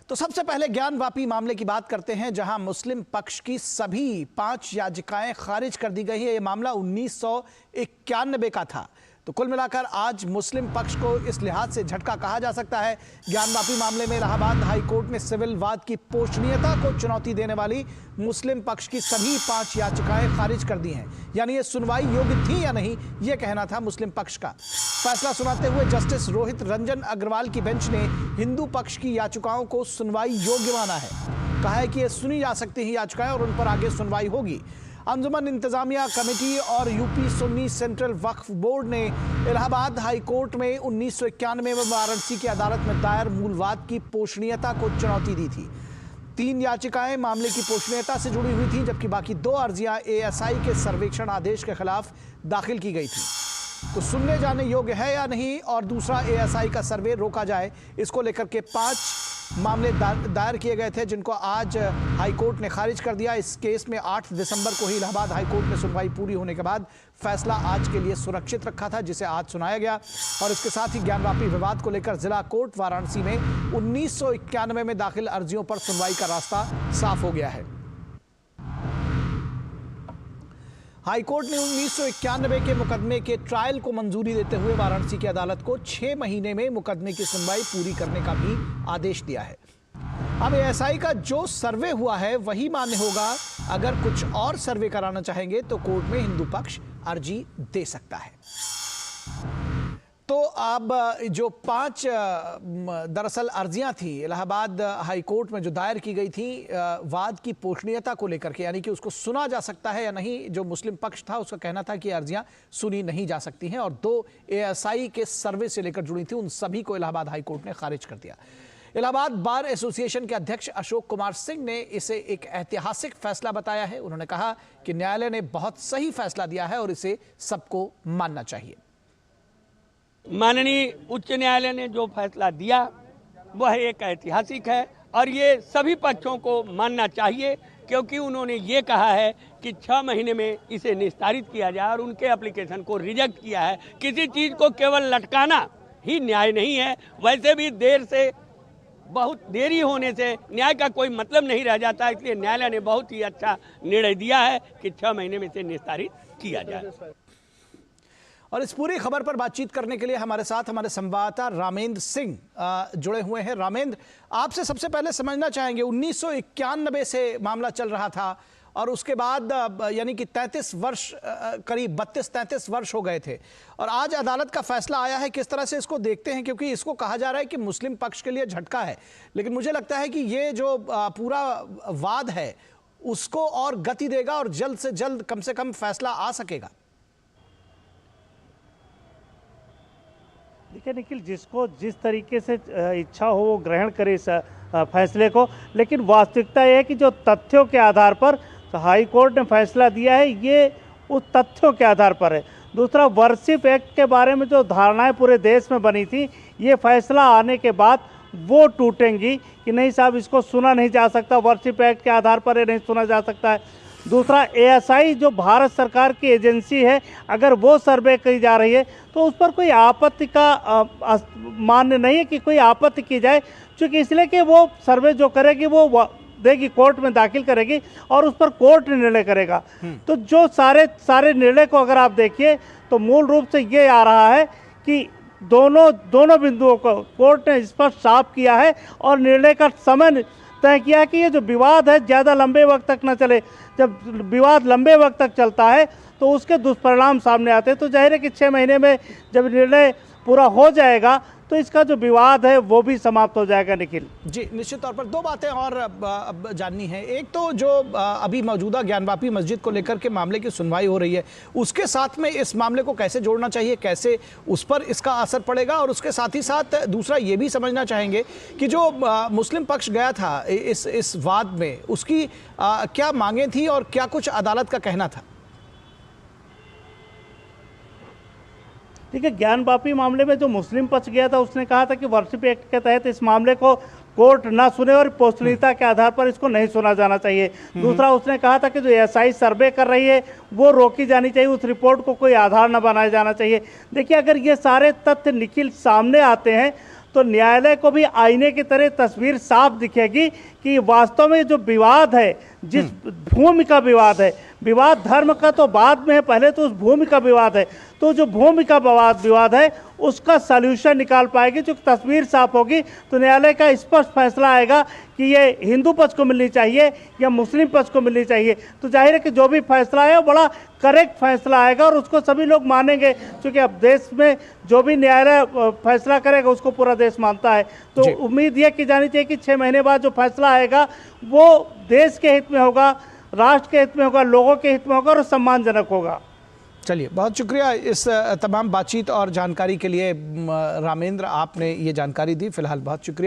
तो सबसे पहले ज्ञानवापी मामले की बात करते हैं, जहां मुस्लिम पक्ष की सभी 5 याचिकाएं खारिज कर दी गई है। यह मामला 1991 का था। तो कुल मिलाकर आज मुस्लिम पक्ष को इस लिहाज से झटका कहा जा सकता है। ज्ञानवापी मामले में इलाहाबाद हाई कोर्ट ने सिविल वाद की पोषणीयता को चुनौती देने वाली मुस्लिम पक्ष की सभी 5 याचिकाएं खारिज कर दी हैं। यानी ये सुनवाई योग्य थी या नहीं, यह कहना था मुस्लिम पक्ष का। फैसला सुनाते हुए जस्टिस रोहित रंजन अग्रवाल की बेंच ने हिंदू पक्ष की याचिकाओं को सुनवाई योग्य माना है। कहा है कि ये सुनी जा सकती है याचिकाएं और उन पर आगे सुनवाई होगी। अंजुमन इंतजामिया कमेटी और यूपी सुन्नी सेंट्रल वक्फ बोर्ड ने इलाहाबाद हाई कोर्ट में 1991 में वाराणसी की अदालत में दायर मूलवाद की पोषणीयता को चुनौती दी थी। 3 याचिकाएं मामले की पोषणीयता से जुड़ी हुई थी, जबकि बाकी 2 अर्जियां एएसआई के सर्वेक्षण आदेश के खिलाफ दाखिल की गई थी। तो सुनने जाने योग्य है या नहीं, और दूसरा एएसआई का सर्वे रोका जाए, इसको लेकर के 5 मामले दायर किए गए थे, जिनको आज हाई कोर्ट ने खारिज कर दिया। इस केस में 8 दिसंबर को ही इलाहाबाद हाई कोर्ट में सुनवाई पूरी होने के बाद फैसला आज के लिए सुरक्षित रखा था, जिसे आज सुनाया गया। और इसके साथ ही ज्ञानवापी विवाद को लेकर जिला कोर्ट वाराणसी में 1991 में दाखिल अर्जियों पर सुनवाई का रास्ता साफ हो गया है। हाईकोर्ट ने 1991 के मुकदमे के ट्रायल को मंजूरी देते हुए वाराणसी की अदालत को 6 महीने में मुकदमे की सुनवाई पूरी करने का भी आदेश दिया है। अब एएसआई का जो सर्वे हुआ है वही मान्य होगा। अगर कुछ और सर्वे कराना चाहेंगे तो कोर्ट में हिंदू पक्ष अर्जी दे सकता है। तो अब जो 5 दरअसल अर्जियां थी इलाहाबाद हाई कोर्ट में जो दायर की गई थी वाद की पोषणीयता को लेकर के, यानी कि उसको सुना जा सकता है या नहीं, जो मुस्लिम पक्ष था उसका कहना था कि अर्जियां सुनी नहीं जा सकती हैं, और 2 एएसआई के सर्वे से लेकर जुड़ी थी, उन सभी को इलाहाबाद हाई कोर्ट ने खारिज कर दिया। इलाहाबाद बार एसोसिएशन के अध्यक्ष अशोक कुमार सिंह ने इसे एक ऐतिहासिक फैसला बताया है। उन्होंने कहा कि न्यायालय ने बहुत सही फैसला दिया है और इसे सबको मानना चाहिए। माननीय उच्च न्यायालय ने जो फैसला दिया वह एक ऐतिहासिक है और ये सभी पक्षों को मानना चाहिए, क्योंकि उन्होंने ये कहा है कि 6 महीने में इसे निस्तारित किया जाए और उनके एप्लीकेशन को रिजेक्ट किया है। किसी चीज़ को केवल लटकाना ही न्याय नहीं है। वैसे भी बहुत देरी होने से न्याय का कोई मतलब नहीं रह जाता, इसलिए न्यायालय ने बहुत ही अच्छा निर्णय दिया है कि 6 महीने में इसे निस्तारित किया जाए। और इस पूरी खबर पर बातचीत करने के लिए हमारे साथ हमारे संवाददाता रामेंद्र सिंह जुड़े हुए हैं। रामेंद्र, आपसे सबसे पहले समझना चाहेंगे, 1991 से मामला चल रहा था और उसके बाद यानी कि 33 वर्ष, करीब 32-33 वर्ष हो गए थे, और आज अदालत का फैसला आया है। किस तरह से इसको देखते हैं, क्योंकि इसको कहा जा रहा है कि मुस्लिम पक्ष के लिए झटका है, लेकिन मुझे लगता है कि ये जो पूरा वाद है उसको और गति देगा और जल्द से जल्द कम से कम फैसला आ सकेगा। देखिए निखिल, जिसको जिस तरीके से इच्छा हो वो ग्रहण करे इस फैसले को, लेकिन वास्तविकता यह है कि जो तथ्यों के आधार पर हाई कोर्ट ने फैसला दिया है ये उस तथ्यों के आधार पर है। दूसरा, वर्शिप एक्ट के बारे में जो धारणाएं पूरे देश में बनी थी, ये फैसला आने के बाद वो टूटेंगी कि नहीं साहब इसको सुना नहीं जा सकता, वर्शिप एक्ट के आधार पर ये नहीं सुना जा सकता है। दूसरा, एएसआई जो भारत सरकार की एजेंसी है, अगर वो सर्वे की जा रही है तो उस पर कोई आपत्ति का मान्य नहीं है कि कोई आपत्ति की जाए, क्योंकि इसलिए कि वो सर्वे जो करेगी वो देगी, कोर्ट में दाखिल करेगी और उस पर कोर्ट निर्णय करेगा। तो जो सारे निर्णय को अगर आप देखिए तो मूल रूप से ये आ रहा है कि दोनों बिंदुओं को कोर्ट ने स्पष्ट साफ किया है और निर्णय का समय तय किया कि ये जो विवाद है ज़्यादा लंबे वक्त तक न चले। जब विवाद लंबे वक्त तक चलता है तो उसके दुष्परिणाम सामने आते हैं। तो जाहिर है कि 6 महीने में जब निर्णय पूरा हो जाएगा तो इसका जो विवाद है वो भी समाप्त हो जाएगा। निखिल जी, निश्चित तौर पर 2 बातें और अब जाननी है। एक तो जो अभी मौजूदा ज्ञानवापी मस्जिद को लेकर के मामले की सुनवाई हो रही है, उसके साथ में इस मामले को कैसे जोड़ना चाहिए, कैसे उस पर इसका असर पड़ेगा, और उसके साथ ही साथ दूसरा ये भी समझना चाहेंगे कि जो मुस्लिम पक्ष गया था इस वाद में, उसकी क्या मांगें थी और क्या कुछ अदालत का कहना था। ठीक है, ज्ञानवापी मामले में जो मुस्लिम पक्ष गया था उसने कहा था कि वर्शिप एक्ट के तहत इस मामले को कोर्ट ना सुने और पोषणीयता के आधार पर इसको नहीं सुना जाना चाहिए। दूसरा, उसने कहा था कि जो एएसआई सर्वे कर रही है वो रोकी जानी चाहिए, उस रिपोर्ट को कोई आधार न बनाया जाना चाहिए। देखिए, अगर ये सारे तथ्य निखिल सामने आते हैं तो न्यायालय को भी आईने की तरह तस्वीर साफ दिखेगी कि वास्तव में जो विवाद है, जिस भूमि का विवाद है, विवाद धर्म का तो बाद में है, पहले तो उस भूमि का विवाद है, तो जो भूमि का विवाद है उसका सल्यूशन निकाल पाएगी, जो तस्वीर साफ होगी तो न्यायालय का स्पष्ट फैसला आएगा कि ये हिंदू पक्ष को मिलनी चाहिए या मुस्लिम पक्ष को मिलनी चाहिए। तो जाहिर है कि जो भी फैसला है वो बड़ा करेक्ट फैसला आएगा और उसको सभी लोग मानेंगे, क्योंकि अब देश में जो भी न्यायालय फैसला करेगा उसको पूरा देश मानता है। तो उम्मीद ये की जानी चाहिए कि 6 महीने बाद जो फैसला आएगा वो देश के हित में होगा, राष्ट्र के हित में होगा, लोगों के हित में होगा और सम्मानजनक होगा। चलिए, बहुत शुक्रिया इस तमाम बातचीत और जानकारी के लिए रामेंद्र, आपने ये जानकारी दी। फिलहाल बहुत शुक्रिया।